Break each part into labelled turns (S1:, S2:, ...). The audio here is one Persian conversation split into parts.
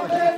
S1: Hey,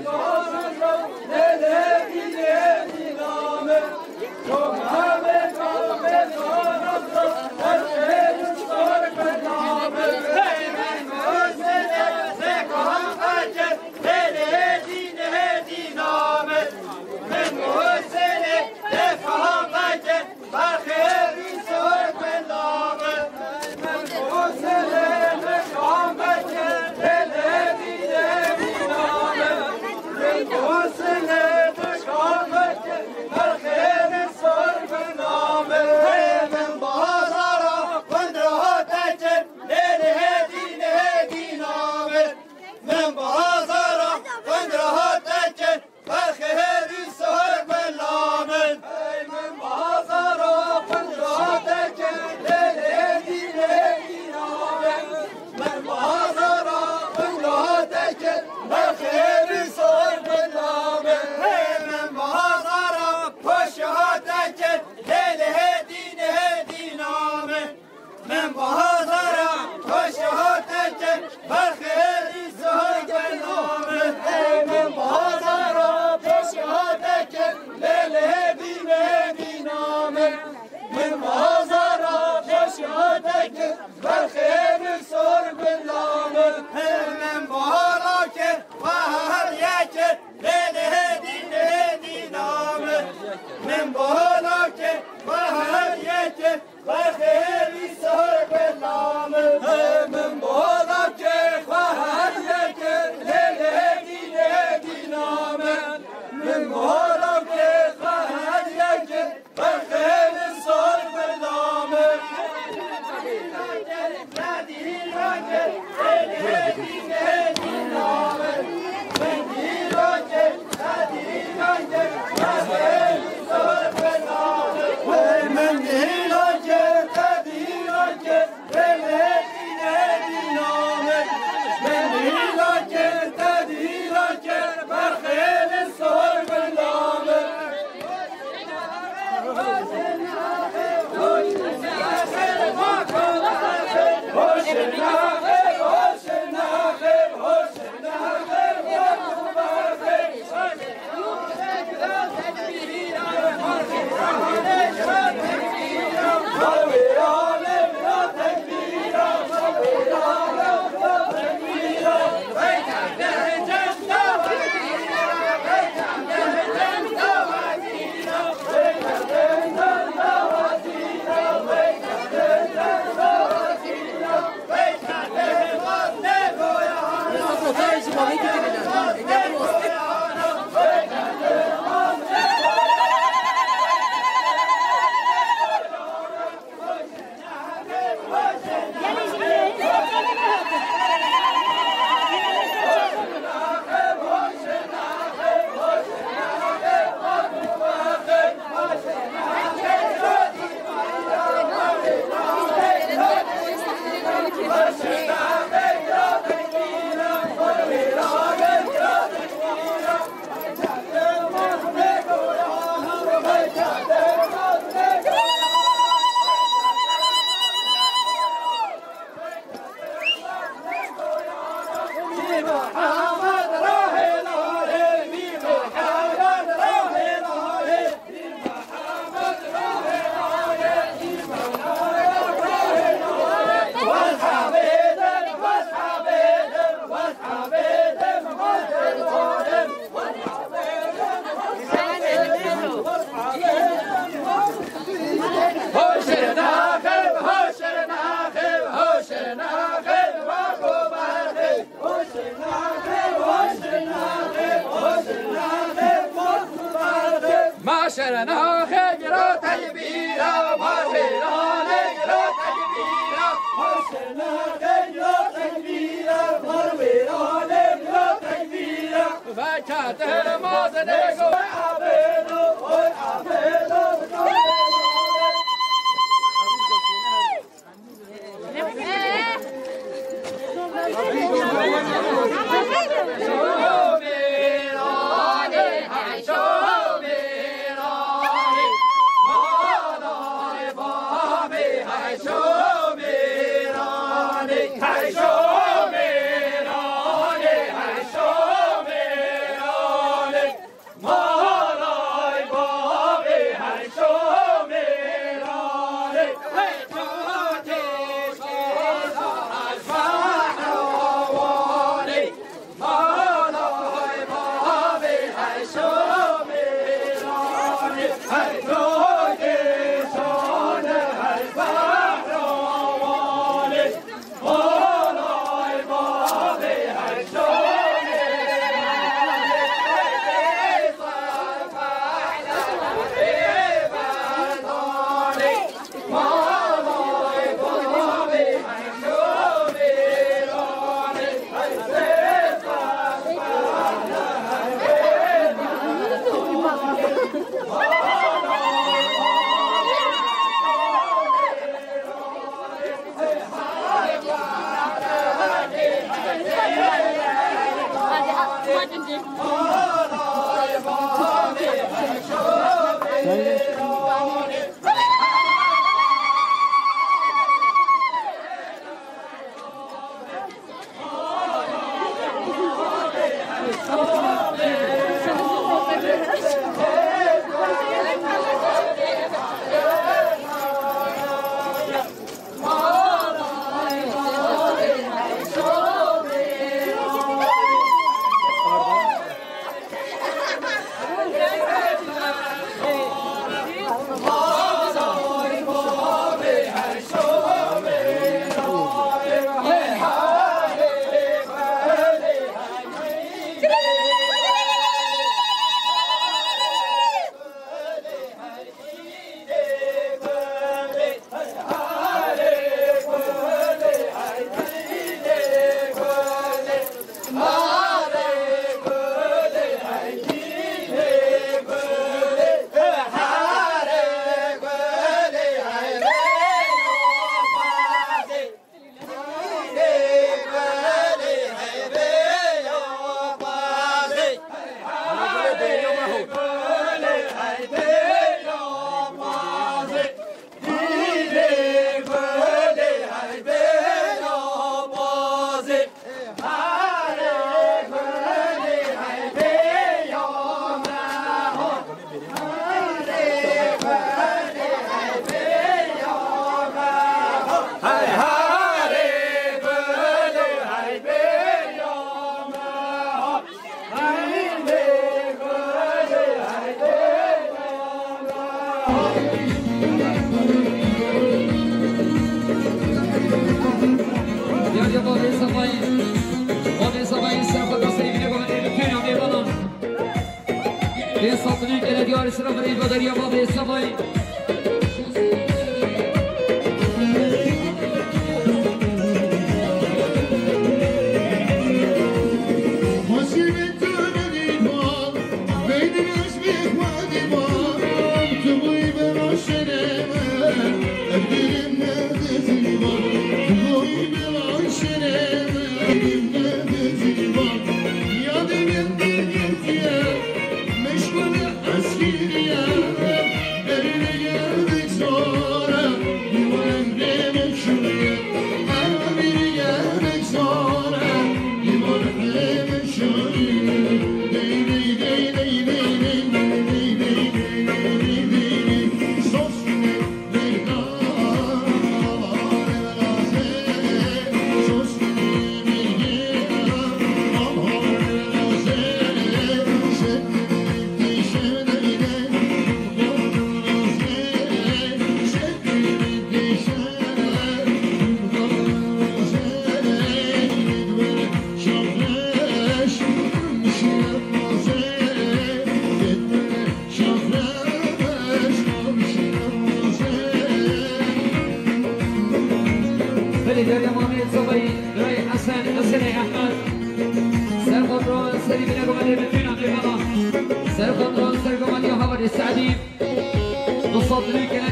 S1: ما شرنا خيرا تكبيرا ما شرنا خيرا تكبيرا ما شرنا خيرا تكبيرا ما شرنا خيرا تكبيرا فكاته ما زنقو عبيدو عبيدو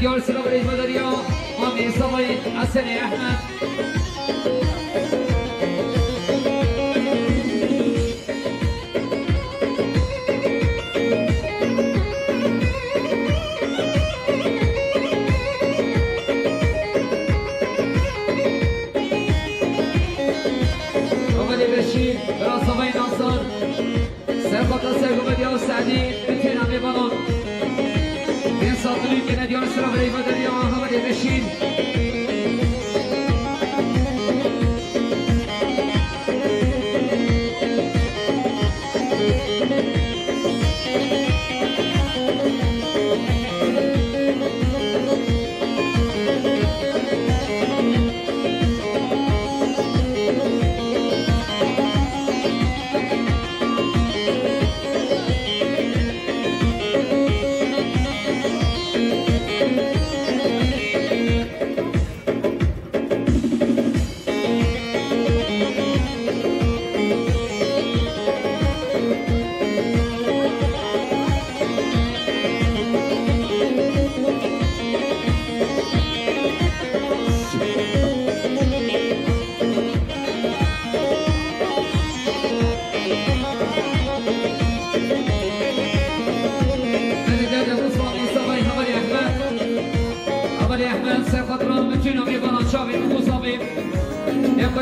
S2: دیار سلام رئیس مداریا آمی صبایی حسن احمد آمدی بشیر برای صبایی ناصر سرخاطر سرگوه دیار سعدی بتین همی بانون این ساطلی که ندیار سلام رئیس مداریا آمدی بشیر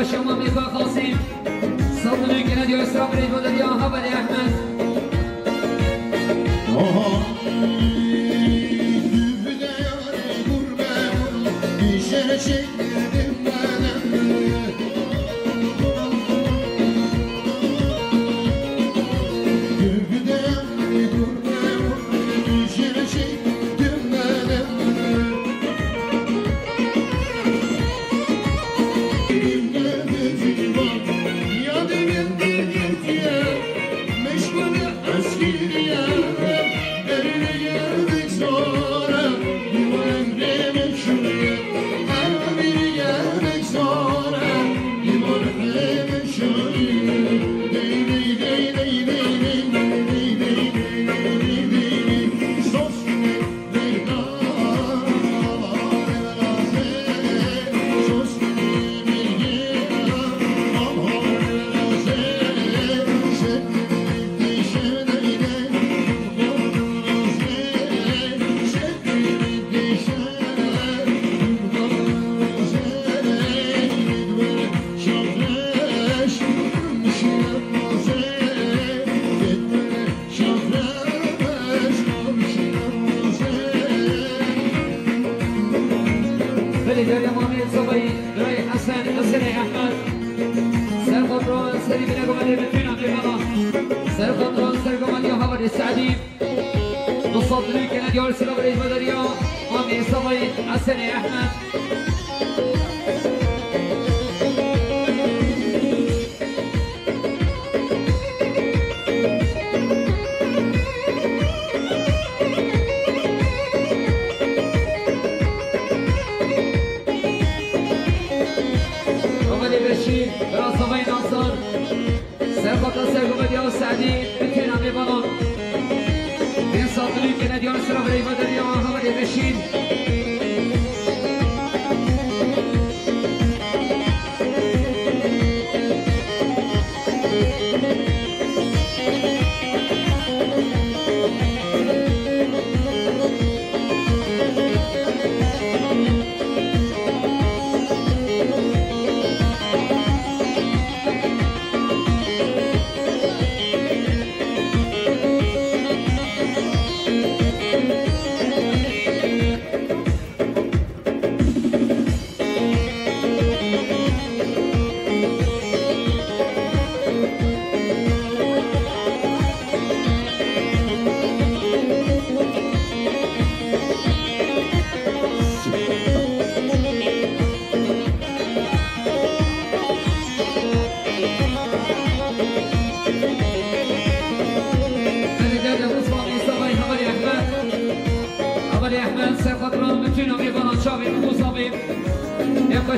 S2: شما میخوا خاصیم صدنی که ندیو اسرام رید بودن یا حبل احمد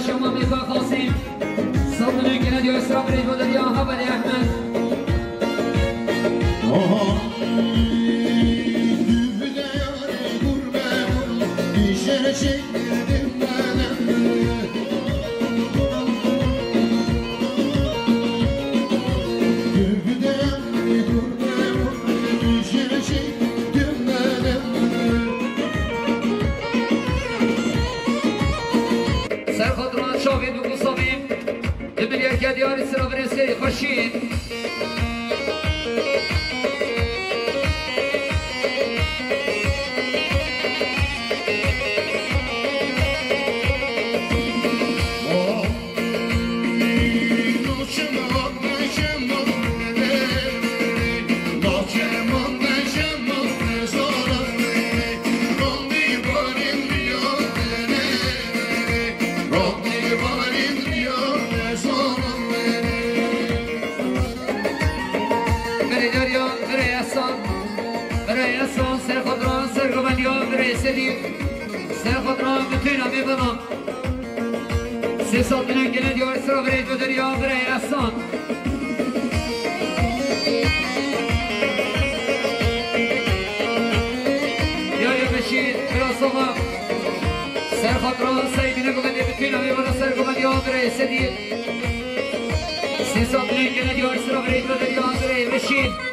S2: شما میخوا خاصیم صدنی که ندیو اسرام رید بودن یا حبل احمد
S3: Dübüde yâre gurbe vurun, bir şey
S2: دیاری سر آوری سری خوشید سر خود را بتونم میبنم 300 میلیون گله دیار سر برای دو دریا برای احسان یا بشید براسوما سر خود را سیبینه گمده بتونم میبنم سر گمده ها برای سدید 300 میلیون گله دیار سر برای دو دریا برای بشید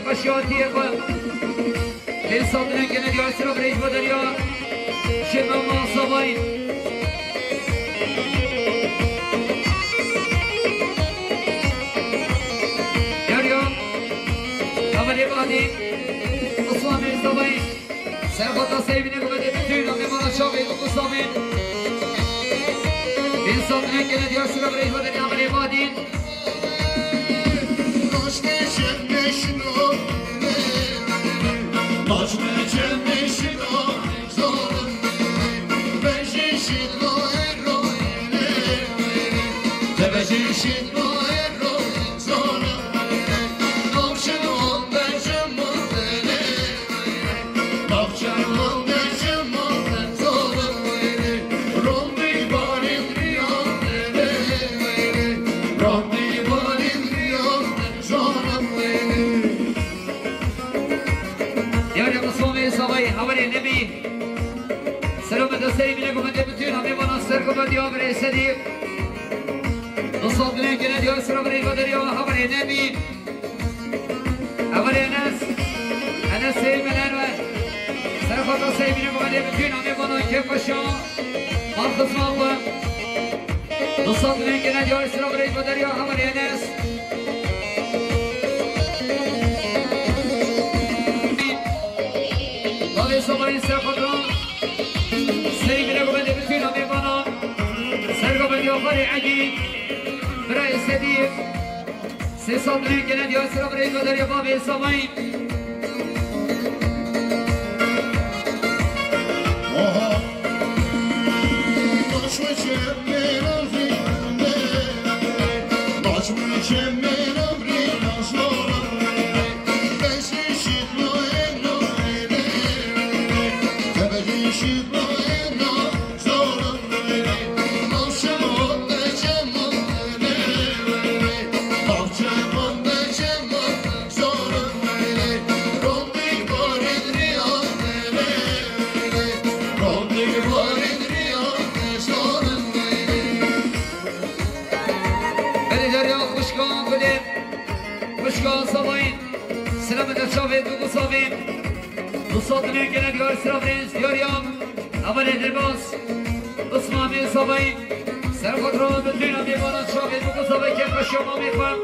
S2: باشیاتیه کن حساب نگه ندیار سر برایش با دریا شما ماسابایی دریا اولی بعدی اصوام حسابایی سر خدا سیبی نگه بده بتونم بمانا شاقی و قصابی حساب نگه ندیار سر برایش با دریا اولی بعدی برای صدیق نصاب لینک ندیار سر برای بدریا خبری نبی اولی انس سیب الانوار سر خود سیبی نگومده بتوین همی بانو که باشا مرخص مانگو نصاب لینک ندیار سر برای بدریا خبری انس باقی صبحی سر خود را سیبی نگومده بتوین همی بانو آخری عجیب برای صدیق 300 میلیون گله دیار سر برای دریا باب حسابایی صادنه که ندیار سرافرینس دیاریم اول درباس اسمامی صابایی سر خود را بتونم بیمانات شاقید بکن صابایی که بشما میخوام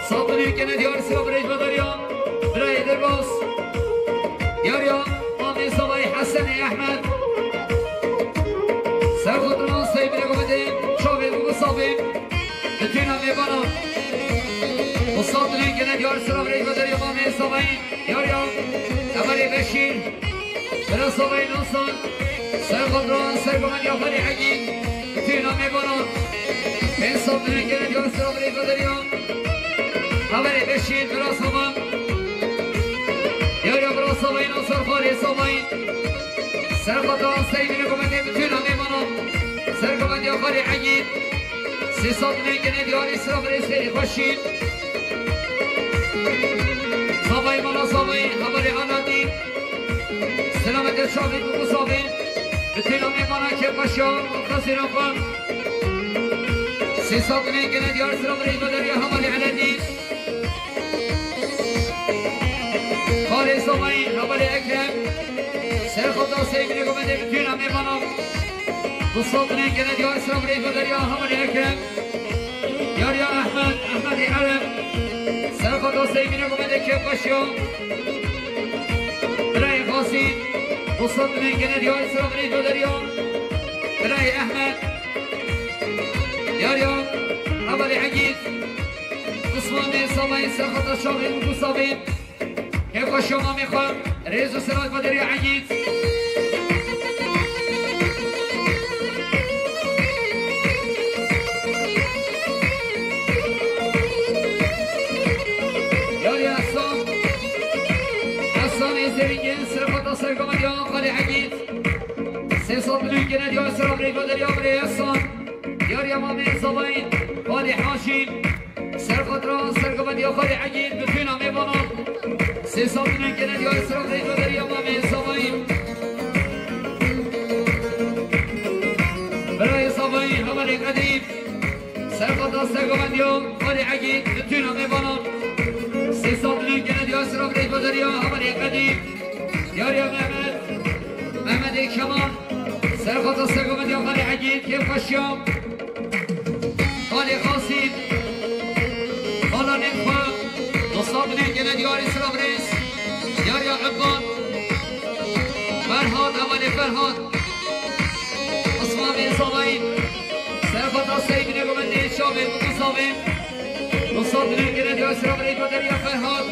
S2: صادنه که ندیار سرافرینس بداریم برای درباس دیاریم مامی صابایی حسن احمد سر خود را سیبی نگو بدیم شاقید بکن صابایی بتونم بیمانات صادنه که ندیار سرافرینس بداریم مامی صابایی دیاریم اولی بشیر برای صبحی نوستان سرخدران سرگمن یا خالی حقی تینا میبانان انصاب نگرد یا سراب ریز و دریان خبری بشید برا سامان یا برا ساماین آسار خالی ساماین سرخدران سیمین گمنده تینا میبانان سرگمن یا خالی حقی سیصاب نگرد یا سراب ریز خیلی خوشید ساماین مالا ساماین خبری آنادی سلامت شاهد بگو صابین بتینا میمانه که باشم خسیر خان سیصاب نگنه دیار سلام ریز بداری همالی علدی خالی ساماین همالی اکرم سر خدا سیبینه گمنده بتینا میمانم بصاب نگنه دیار سلام ریز بداری همالی اکرم یاریا احمدی علم سر خدا سیبینه گمنده که باشم برای خاصی وصلت من جنادي وإسرام ريد ودريون برای أحمد ياريون عملي حقيق عثماني صامي سرخط الشاغل مقصابين كيف الشوما ميخوان ريز وسرات بدري حقيق ياري أحسان يزرين سرخط سرقم اليوم خالي حقيق سيصاب من الجناد يا سراب ريد ودريون بري أحسان ياري أمامي صابين خالي حاشم سرخط راس سرقم يا خالي حقيق بفينا ميبانا سيصاب من الجناد يا سراب ريد ودريون أمامي صابين برای صابين همالي قديم سرخط راس سرقم يا خالي حقيق بفينا ميبانا سيصاب من الجناد يا سراب ريد ودريون همالي قديم ياري محمد كمان سرخط السقومد يا خالي حقيق كيف الشام خالي قاسم خالا نكفى نصاب من الجناد ياري سلام ريس ياري عبان فرهاد أولي فرهاد عثمان صابين سرخط السيد من الجناد الشامل مصابين نصاب من الجناد ياري سلام ريس ودريا فرهاد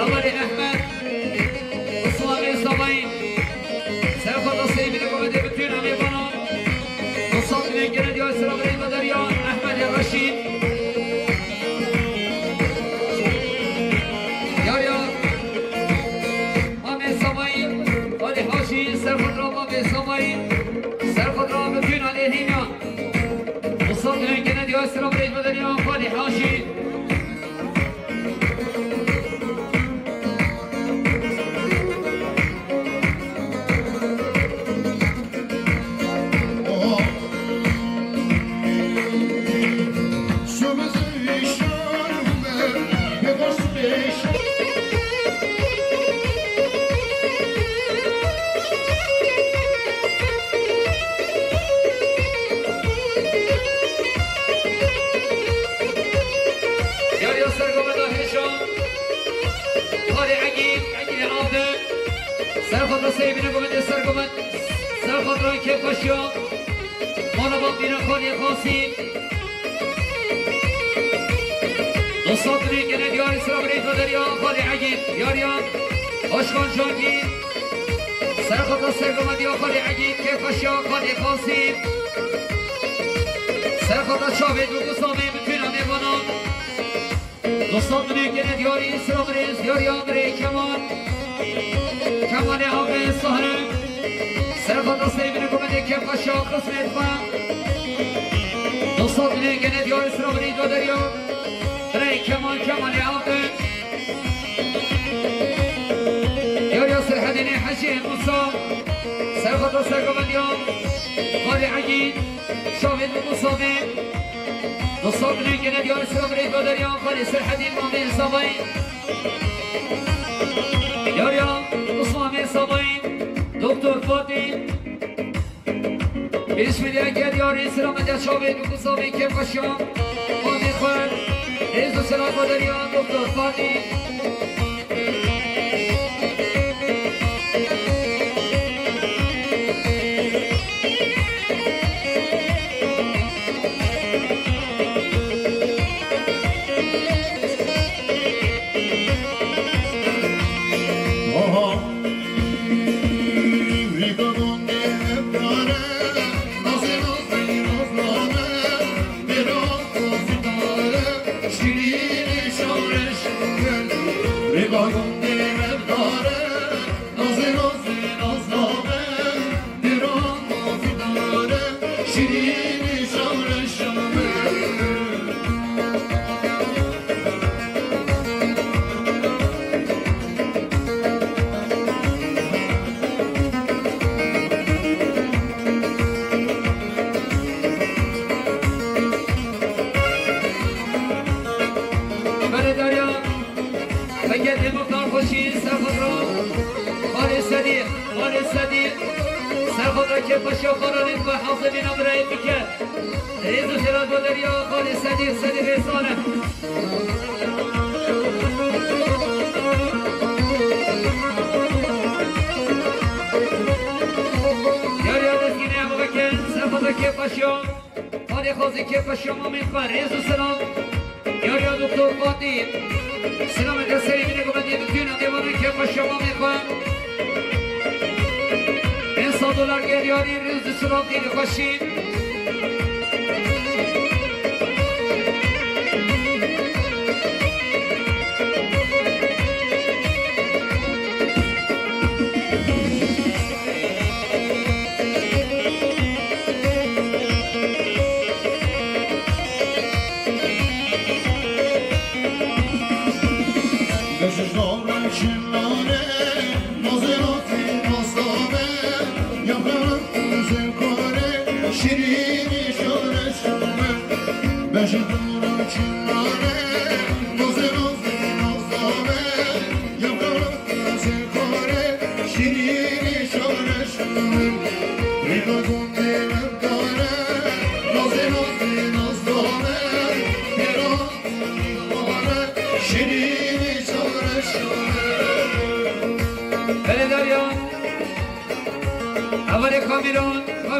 S2: أولي أحمد عثمان صابين سرخط السيد من الجناد بتونا ميبانا نصاب من الجناد ياري سلام ريس ودريا أحمد الرشيد سرخدران بتون عليه هنا وصلت من جنادي واسرام ريد بدنيا خالي حاشي سرخط سيبنا قمت سرقمت سرخط رأي كيف خشيا مانا بابينا خالي خاصي نصاتني كنا ديار اسرام ريد ودريا خالي عجيب ياريان اشخان شاكي سرخط سرقمت يا خالي عجيب كيف خشيا خالي خاصي سرخط شابد وقصامي بتونا ميبانا نصاتني كنا ديار اسرام ريد ياريان بري كمان كمان آقای سهره سرخط سیبین کمدی که قشا قسمت خواهم دوستان بینه گنه دیار اسرام رید و دریا برای کمان آقای دیار یاسر حدینی حجی موسا سرخط سرگمندیان خالی عگید شاهد مصابه دوستان بینه گنه دیار اسرام رید و دریا خالی سرحدین مامی صابایی یاریا عثمان صابين دكتور فاطي بسم الله يا سلام يا شابه وصابي كيف الشام فاطي خير عز السلام ودريا دكتور فاطي
S3: Rico donde شیرینی شور شامه
S2: که پشا قرارید و حاضرین امرای بکر ریز و شراد و دریا خالی صدیق رسانه یاری آدسگینه امو بکر سرخوضا که پشا خالی خوزی که پشا ما میخواه ریز و سلام یاری دکتر قاطی سلام کسری بینه گمدی بتونم دیوانه که پشا ما میخواه $100 geliyor, yüzü sınav değil, koşayım.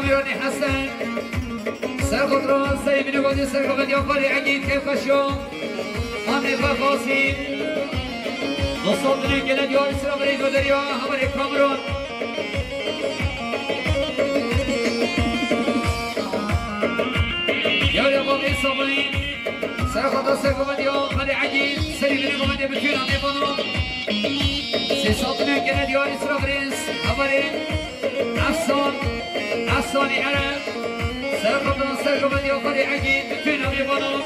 S2: کامیرانی حسن سرخود را سیبین گودی سرگوبندی آقای عگید که کشو آمنی خواسی مصابدنی گلد یا اسلام رید و دریا همانی کامرون یاری آقای صابنی سرخود را سرگوبندی آقای عگید سیبین گوبندی بتون آمی بانو سیصابدنی گلد یا اسلام رید همانی افسانی عرب سرقبنا سرقبنی آخری عگید بتوین آمی بانو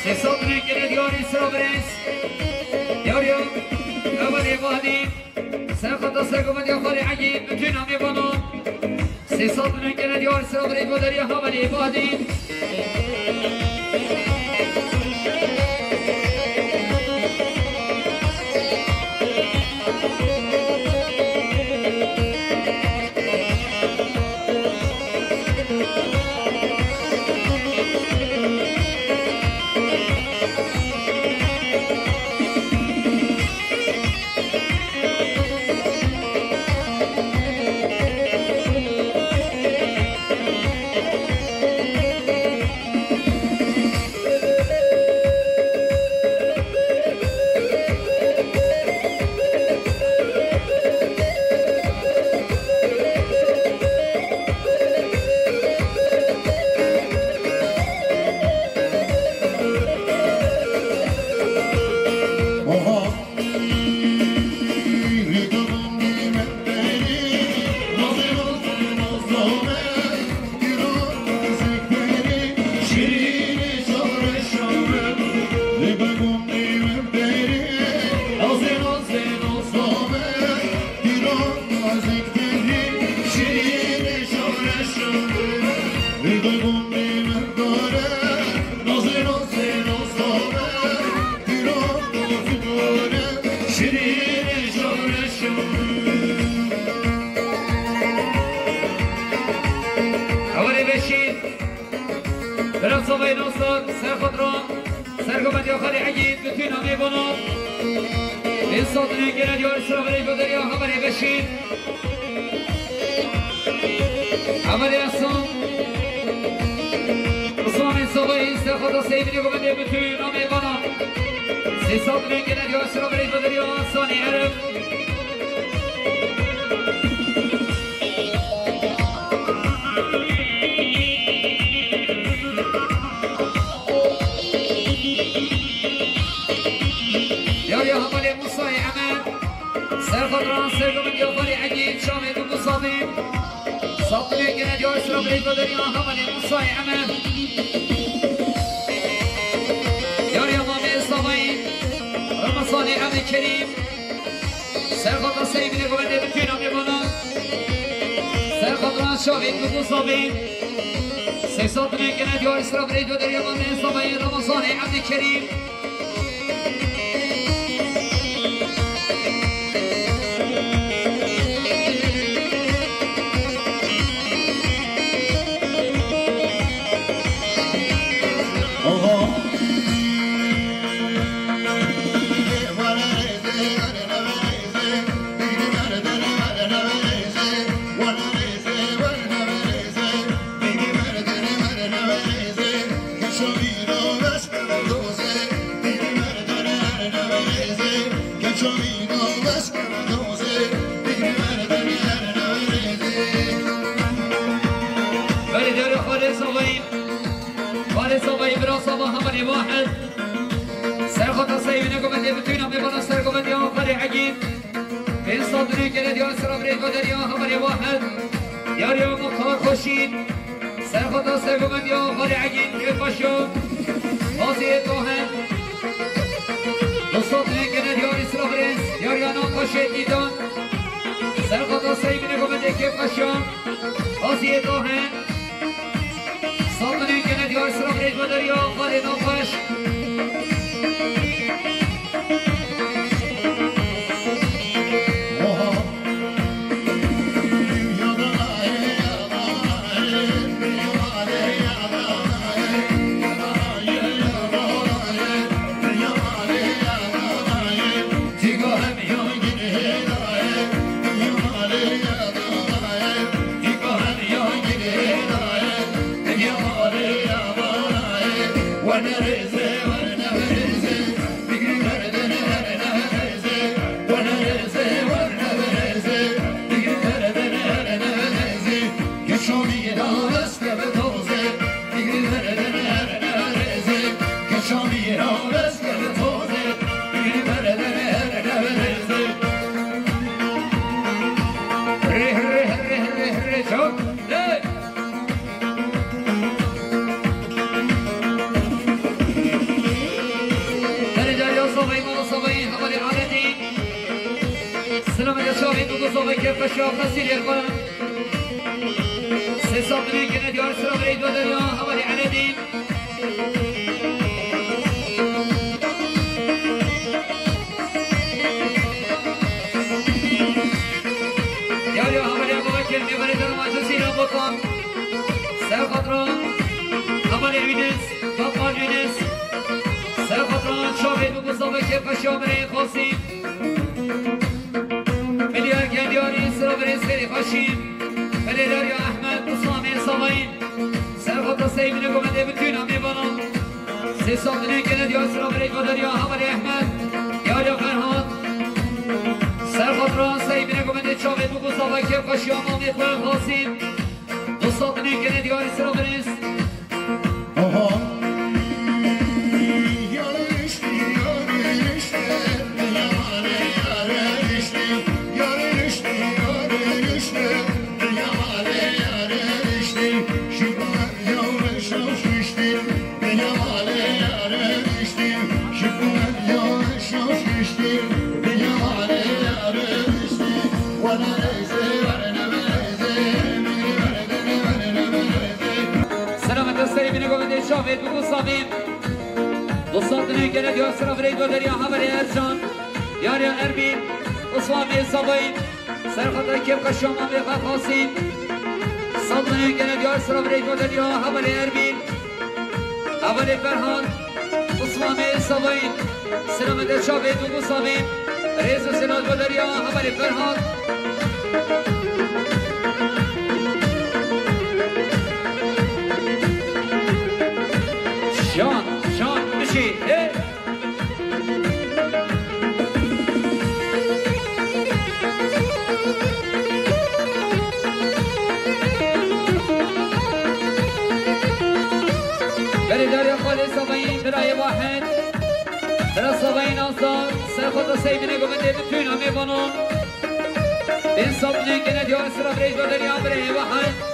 S2: سیصابنی گلد یاری سرابریس یاری اولی واحدی سرقبنا سرقبنی آخری عگید بتوین آمی بانو سیصابنی گلد یاری سرابریس بودری اولی واحدی صبای نوستان سرخود را سرگوبندی آخری عگید بتوین آمی بانو این ساتنه گرد یار سرابری بدریا هماری بشین هماری اصلا اصلا صبای سرخود را سیبینی گوبندی بتوین آمی بانو سی ساتنه گرد یار سرابری بدریا ثانی عرب سرخود را سرگوبندی آخری عگید شامل و مصابیم صابنی گرد دیار اسرا برید و دریا همانی مصای عمل یاری امامی اصابایی رمضان عمل کریم سرخط سیبینه گوهده بتوینا میبانم سرخط ران شاوید بگو صابید سیسات نگنه دیار اسرا برید و دریا امامی اصابایی رمضان عمل کریم واحد سرخط الصيبين قبل يبتونا ببنا سر قبل يا فري عجيب بين صدري كده يا سر بريد بدر يا خبر واحد يا ريوم مختار خشيد سرخط الصيب قبل يا فري عجيب يفشو قاضي توهن صدري كده يا سر بريد يا ريانا خشيد ديدان سرخط الصيبين قبل يفشو قاضي توهن صدري كده يا سر بريد بدر يا فري نوفش كيف الشوق نسير يقول سيصدري كنا ديار سلام ريد ودريا حوالي عندين يا حوالي أبو بكر نبري درما جسيرا بطان سر خطران حوالي عيدس بطان عيدس سر خطران شاهد ومصابة كيف الشوق مرين خاصين دياري سر بريز خيري خشيم فليلار يا أحمد مصامي صوين سرخط السيبين قمت بتونا ميبانا سيصدني كنا ديار سر بريز ودر يا حمد أحمد يا فرهاد سرخط ران سيبين قمت شابت مصابة كيف خشيام آمي خواه خاصين تصدني كنا ديار سر بريز شاهد بگو صمیم دوستان کنه دیار سر فرید و دریا حمل ارجان یاریا اربین اسوامی صبایین سرخطر کم کشام آمیقا خاصین صدن کنه دیار سر فرید و دریا حمل اربین اول فرهان اسوامی صبایین سلامت شاهد بگو صمیم ریز و سناد و دریا حمل فرهان شان بشي ايه بلدار يا خالي صباين براي واحد برا صباين انصار سرخط سيبني قمت بتونا ميبانون بين صبني كنا ديار سرا بريد ودريا براي واحد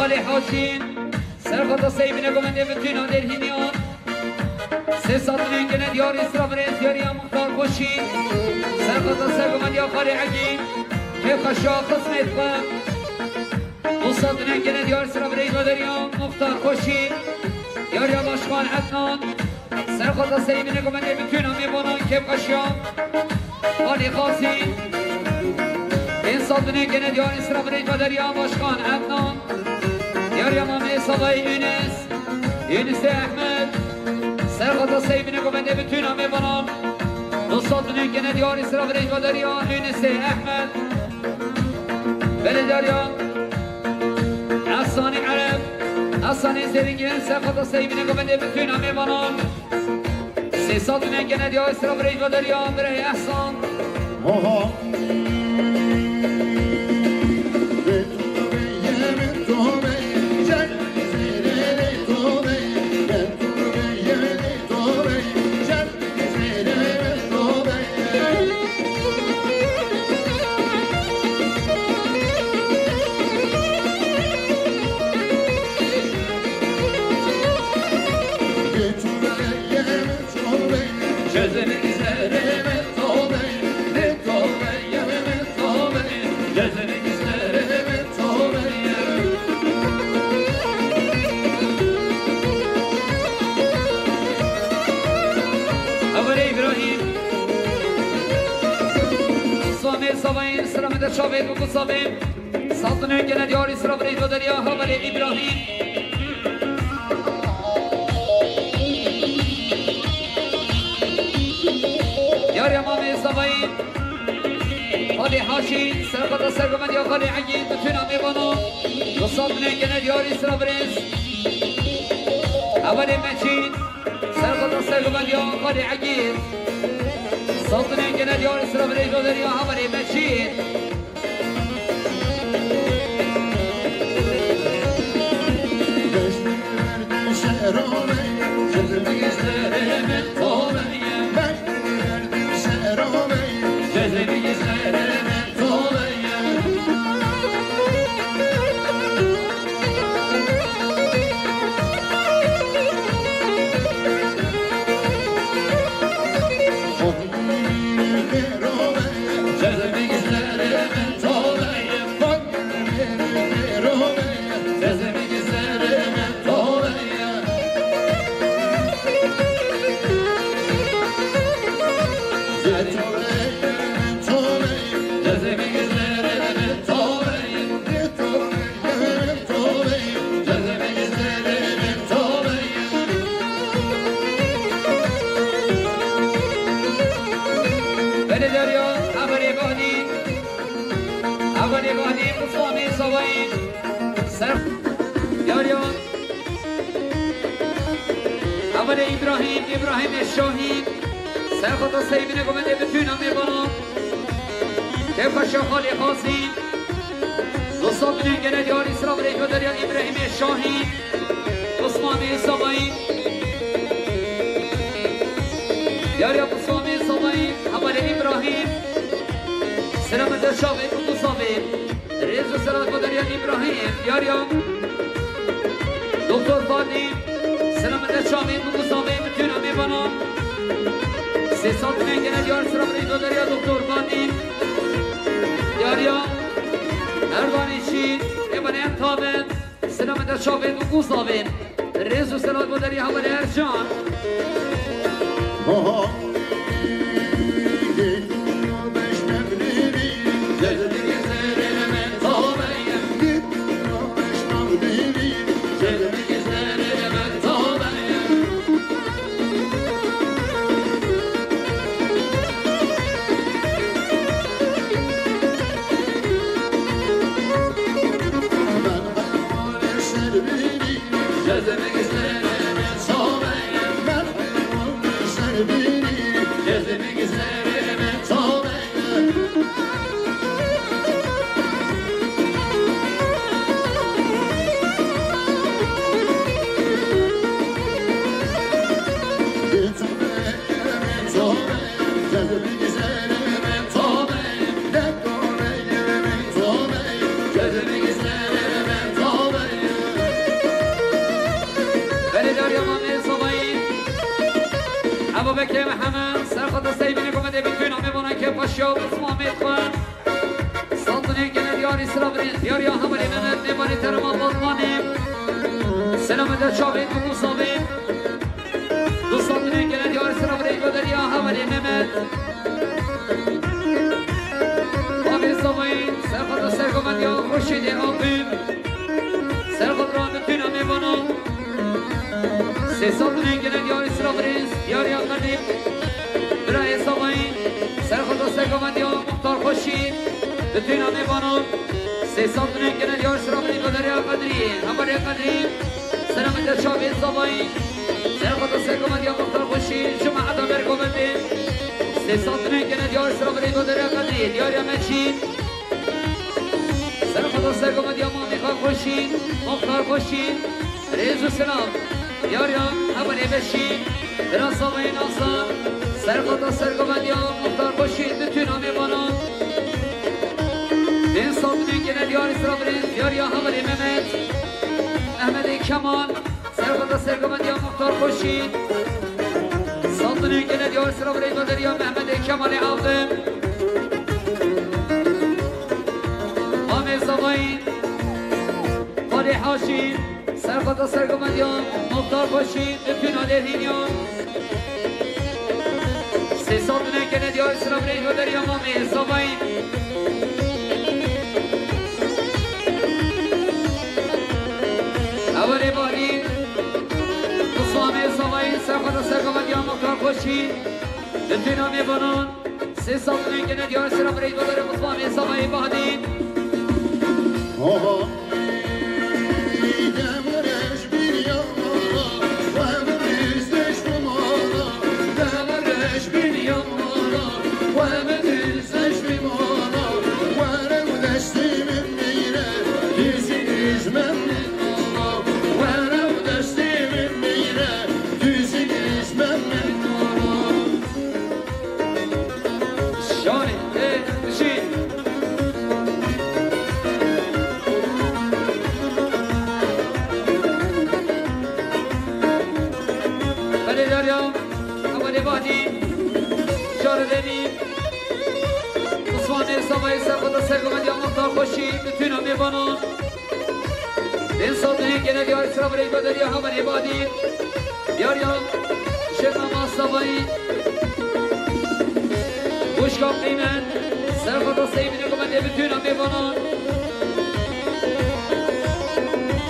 S2: أولي حاشين سرقة سيبنا قمن دفتنا درهنيان سيساتنين كنا ديار إسراف رئيس دياريا مختار خوشين سرقة سيقمن ديار خاري عجين كيف خشا قسمت قم وصاتنين كنا ديار إسراف رئيس دياريا مختار خوشين دياريا باشخان عدنان سرقة سيبنا قمن دفتنا ميبانان كيف خشا خالي خاصين این صادنه کنه دیار اسراف رید و دریا باشخان عدنان دیار یمامه صدای یونس احمد سرقط سیبینه گوبنده بتونا میبانم دو صادنه کنه دیار اسراف رید و دریا یونس احمد بله دریا احسانی عرب احسانی زرینگین سرقط سیبینه گوبنده بتونا میبانم سی صادنه کنه دیار اسراف رید و دریا بره احسان صباين سلامة شابين وقصابين سلطنة كنا ديار إسراف ريد ودريا هبل إبراهيم ديار يمامي صباين خالي حاشين سرقة سرقة ديار خالي عجين بتونا ميبانو وسلطنة كنا ديار إسراف ريد هبل مجين سرقة ديار خالي عجين صوتنا كنا ديار إسراف ريد ودريا هبل مجين إبراهيم الشاهين سرقة سيبنا قمنا بتونا ميبانا كيف خالي خاصين وصابنا كنا ديار إسراف ريد ودريا إبراهيم الشاهين عثماني صباين دياريا عثماني صباين حمل إبراهيم سلامة الشاهين ومصابين رئيس وسلامة ودريا إبراهيم دياريا دكتور فادي سلامة الشاهين ومصابين بتونا ميبانا سيسات من كنا ديار إسراف ريد ودريا دكتور فادي دياريا اردوانی شید ابن انتابن سلامت شاوین و گوزاوین رئیس و سلامت مدری حمل ارجان
S3: Beni
S2: قشاب اسمامي خوان سلطنين كنا ديار إسرابرين ديار يا همالي ممت نباني ترمان بطماني سلامة شابين ومصابين دو سلطنين كنا ديار إسرابرين ودر يا همالي ممت بابي صبين سرخط سرقمان يا خرشيد آقيم سرخط رامتين أميبانو سي سلطنين كنا ديار إسرابرين ديار يا قديم برای صباین سرخوش سرگوان یا مختار خوشی بتوین همه بانون سه سال دنیا کنه دیار سرابنی بدری قدری همبری قدری سلامت شابی صباین سرخوش سرگوان یا مختار خوشی شما عدا برگوبندی سه سال دنیا کنه دیار سرابنی بدری قدری دیار یمچی سرخوش سرگوان یا مختار خوشی مختار خوشی ریز و سلام دیار یا همبری بشی برای صباین آسان سرخوش سرگوان یا مختار خوشی بتوین همه بانون این صادنی که ندیار اسرابرین دیار یا همالی ممت احمد کمان سرخوش سرگوان یا مختار خوشی صادنی که ندیار اسرابرین و دریا محمد کمان عظم آمیر زباین قالی حاشی سرخوش سرگوان یا مختار خوشی بتوین آلیهینیان سه صادنی که ندیار اسرابرین و دریا آمیر زباین اولی باری مصوامه سوایی سرخوش سرگوان یا مختار خوشی بتوین همه بانون سه صادنی که ندیار اسرابرین و دریا مصوامه سوایی بادین سرگوان یا مختار خوشی بتوین همه بانون این صادنی که ندیار اسرابرین و دریا همه بادین دیار یا شما ماستوایی بوشکاب قیمت سرخوش سیبین گمنده بتوین همه بانون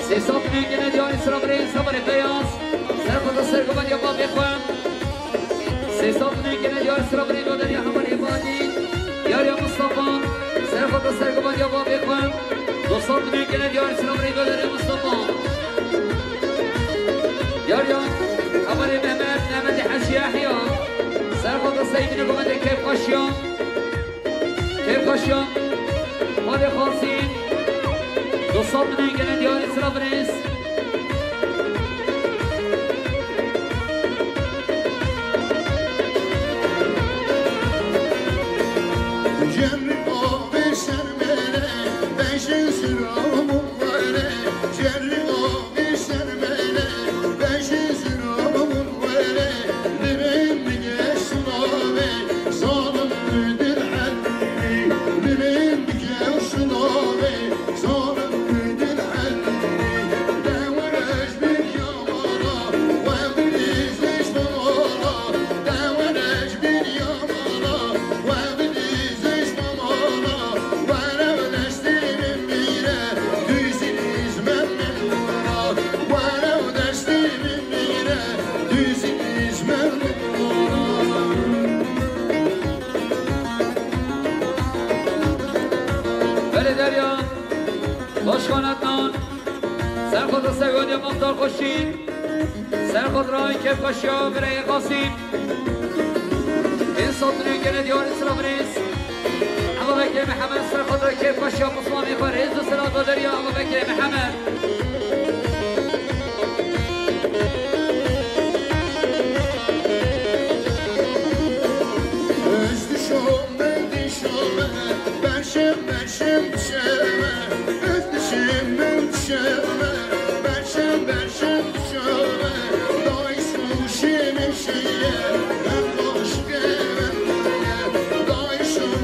S2: سی صادنی که ندیار اسرابرین سمر بیاز سرخوش سرگوان یا با بخوام سی صادنی که ندیار اسرابرین و دریا همه بادین دیار یا مصطفی سرخوش سرگوان یا با بخوام دو صادنی که ندیار اسرابرین و دریا مصطفی دیار یا عمر محمد نعمت حشی احیا سرخوش سیبین گمنده کیف خاشیان مال خاصین دو صادنی که ندیار اسرابرین سرخوش سرگوان یا مختار خوشی سرخوش رای کف خاشیا برای قاسم این صادنی که ندیار اسرابرین ابو بکر محمد سرخوش رای کف خاشیا مصوامه خارج و سلام و دریا ابو بکر محمد
S3: Dai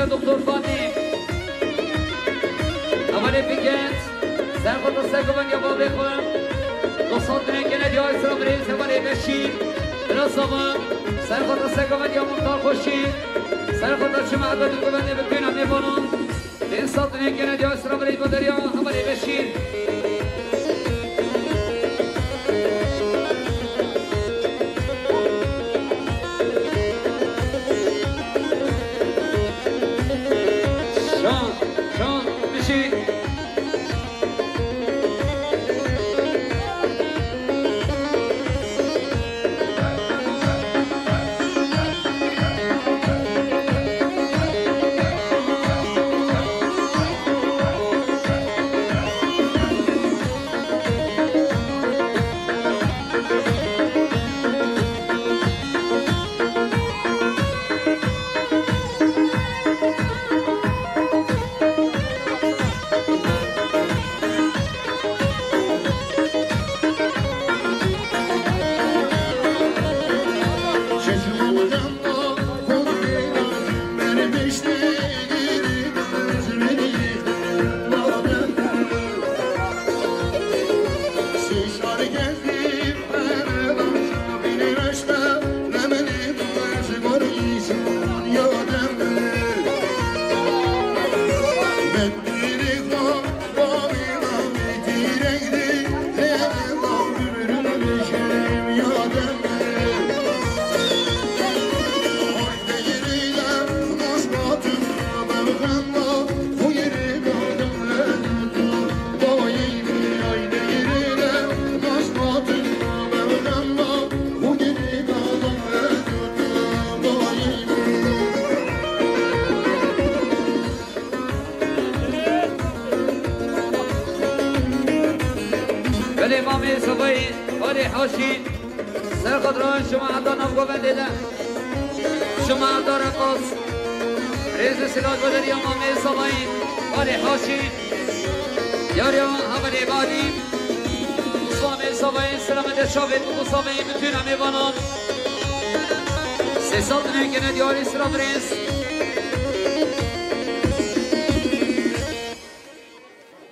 S2: دکتر فاطی اولی پیکت سر خود را سرگوان یا با بخورم دوستان دنگه ندیار سرم ریز اولی بشید براسامان سر خود را سرگوان یا مختار خوشید سر خود را چه معدد گوانده بکنم نبانم دوستان دنگه ندیار سرم ریز و دریا اولی بشید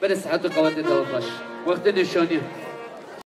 S2: برس حتى قوات التوفاش وقت النشانية